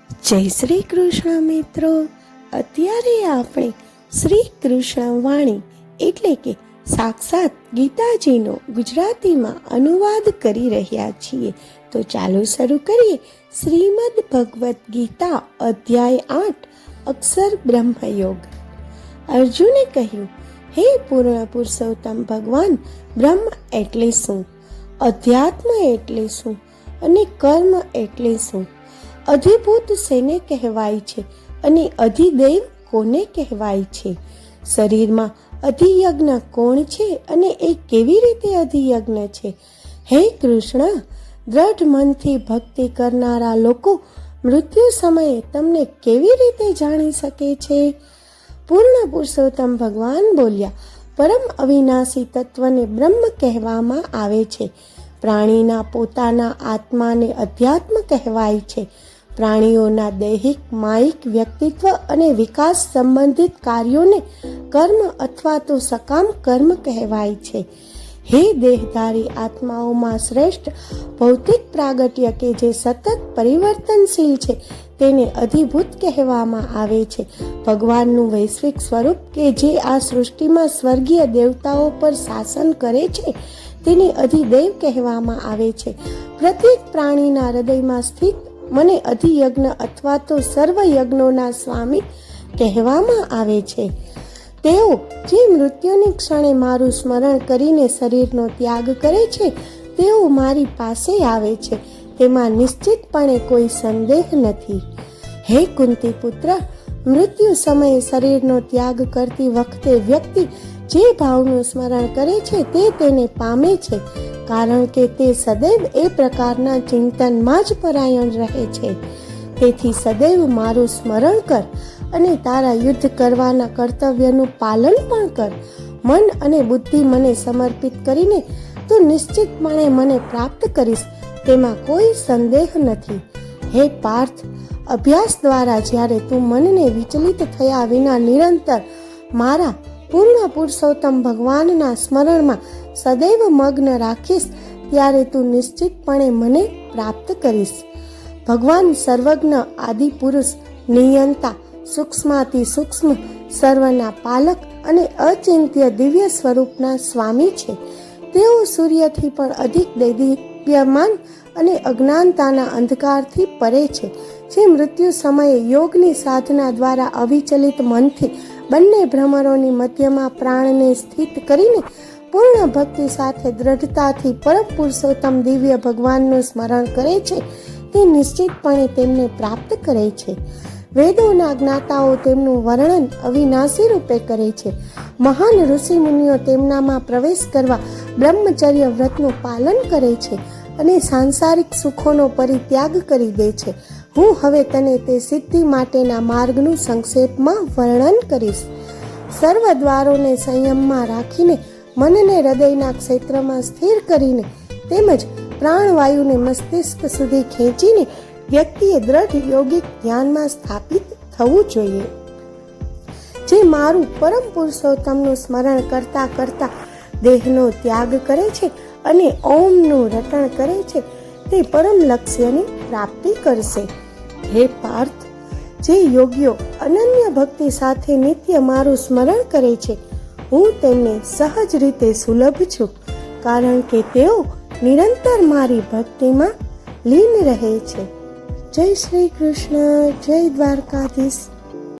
જય શ્રી કૃષ્ણ મિત્રો. અત્યારે આપણે શ્રી કૃષ્ણ વાણી એટલે કે સાક્ષાત ગીતાજીનો ગુજરાતીમાં અનુવાદ કરી રહ્યા છીએ. તો ચાલો શરૂ કરીએ. શ્રીમદ ભગવદ્ ગીતા અધ્યાય 8 અક્ષર બ્રહ્મયોગ. અર્જુને કહ્યું, હે પૂર્ણ પુરુષોત્તમ ભગવાન, બ્રહ્મ એટલે શું? અધ્યાત્મ એટલે શું? અને કર્મ એટલે શું? અધિભૂત શેને કહેવાય છે અને અધિદૈવ કોને કહેવાય છે? શરીરમાં અધિયજ્ઞ કોણ છે અને એ કેવી રીતે અધિયજ્ઞ છે? હે કૃષ્ણ, દ્રઢ મનથી ભક્તિ કરનારા લોકો મૃત્યુ સમયે તમને કેવી રીતે જાણી શકે છે? પૂર્ણ પુરુષોત્તમ ભગવાન બોલ્યા, પરમ અવિનાશી તત્વને બ્રહ્મ કહેવામાં આવે છે. પ્રાણીના પોતાના આત્માને અધ્યાત્મ કહેવાય છે. પ્રાણીઓના દૈહિક, માયિક વ્યક્તિત્વ અને વિકાસ સંબંધિત કાર્યોને કર્મ અથવા તો સકામ કર્મ કહેવાય છે. હે દેહધારી આત્માઓમાં શ્રેષ્ઠ ભૌતિક પ્રાગટ્ય કે જે સતત પરિવર્તનશીલ છે તેને અધિભૂત કહેવામાં આવે છે. ભગવાનનું વૈશ્વિક સ્વરૂપ કે જે આ સૃષ્ટિમાં સ્વર્ગીય દેવતાઓ પર શાસન કરે છે તેને અધિદૈવ કહેવામાં આવે છે. પ્રત્યેક પ્રાણીના હૃદયમાં સ્થિત મને અધિયજ્ઞ અથવા તો સર્વ યજ્ઞોના સ્વામી કહેવામાં આવે છે. તેઓ જે મૃત્યુની ક્ષણે મારું સ્મરણ કરીને શરીરનો ત્યાગ કરે છે તેઓ મારી પાસે આવે છે, તેમાં નિશ્ચિતપણે કોઈ સંદેહ નથી. હે કુંતી પુત્ર, મૃત્યુ સમયે શરીરનો ત્યાગ કરતી વખતે વ્યક્તિ જે ભાવનું સ્મરણ કરે છે તે તેને પામે છે, કારણ કે તે સદૈવ એ પ્રકારના ચિંતનમાં જ પરાયણ રહે છે. તેથી સદૈવ મારું સ્મરણ કર અને તારા યુદ્ધ કરવાના કર્તવ્યનું પાલન પણ કર. મન અને બુદ્ધિ મને સમર્પિત કરીને તું નિશ્ચિતપણે મને પ્રાપ્ત કરીશ, તેમાં કોઈ સંદેહ નથી. હે પાર્થ, અભ્યાસ દ્વારા જ્યારે તું મનને વિચલિત થયા વિના નિરંતર મારા પૂર્ણ પુરુષોત્તમ ભગવાનના સ્મરણમાં સદૈવ મગ્ન રાખીશ ત્યારે તું નિશ્ચિતપણે મને પ્રાપ્ત કરીશ. ભગવાન સર્વજ્ઞ, આદિ પુરુષ, નિયંતા, સૂક્ષ્માતિ સૂક્ષ્મ, સર્વના પાલક અને અચિંત્ય દિવ્ય સ્વરૂપના સ્વામી છે. તેઓ સૂર્યથી પણ અધિક દૈદીપ્યમાન અને અજ્ઞાનતાના અંધકારથી પરે છે. જે મૃત્યુ સમયે યોગની સાધના દ્વારા અવિચલિત મનથી બંને ભ્રમરોની મધ્યમાં પ્રાણને સ્થિત કરીને પૂર્ણ ભક્તિ સાથે દ્રઢતાથી પરમ પુરુષોત્તમ દિવ્ય ભગવાનનું સ્મરણ કરે છે તે નિશ્ચિતપણે તેમને પ્રાપ્ત કરે છે. વેદોના જ્ઞાતાઓ તેમનું વર્ણન અવિનાશી રૂપે કરે છે. મહાન ઋષિ મુનિઓ તેમનામાં પ્રવેશ કરવા બ્રહ્મચર્ય વ્રતનું પાલન કરે છે અને સાંસારિક સુખોનો પરિત્યાગ કરી દે છે. હું હવે તને તે સિદ્ધિ માટેના માર્ગનું સંક્ષેપમાં વર્ણન કરીશ. સર્વ દ્વારોને સંયમમાં રાખીને મનને હૃદયના ક્ષેત્રમાં સ્થિર કરીને તેમજ પ્રાણવાયુને મસ્તિષ્ક સુધી ખેંચીને વ્યક્તિએ દ્રઢ યોગિક ધ્યાનમાં સ્થાપિત થવું જોઈએ. જે મારું પરમ પુરુષોત્તમનું સ્મરણ કરતા કરતા દેહનો ત્યાગ કરે છે અને ઓમનું રટણ કરે છે તે પરમ લક્ષ્યની પ્રાપ્તિ કરશે. હે પાર્થ, જે યોગીઓ અનન્ય ભક્તિ સાથે નિત્ય મારું સ્મરણ કરે છે હું તેમને સહજ રીતે સુલભ છું, કારણ કે તેઓ નિરંતર મારી ભક્તિમાં લીન રહે છે. જય શ્રી કૃષ્ણ. જય દ્વારકાધીશ.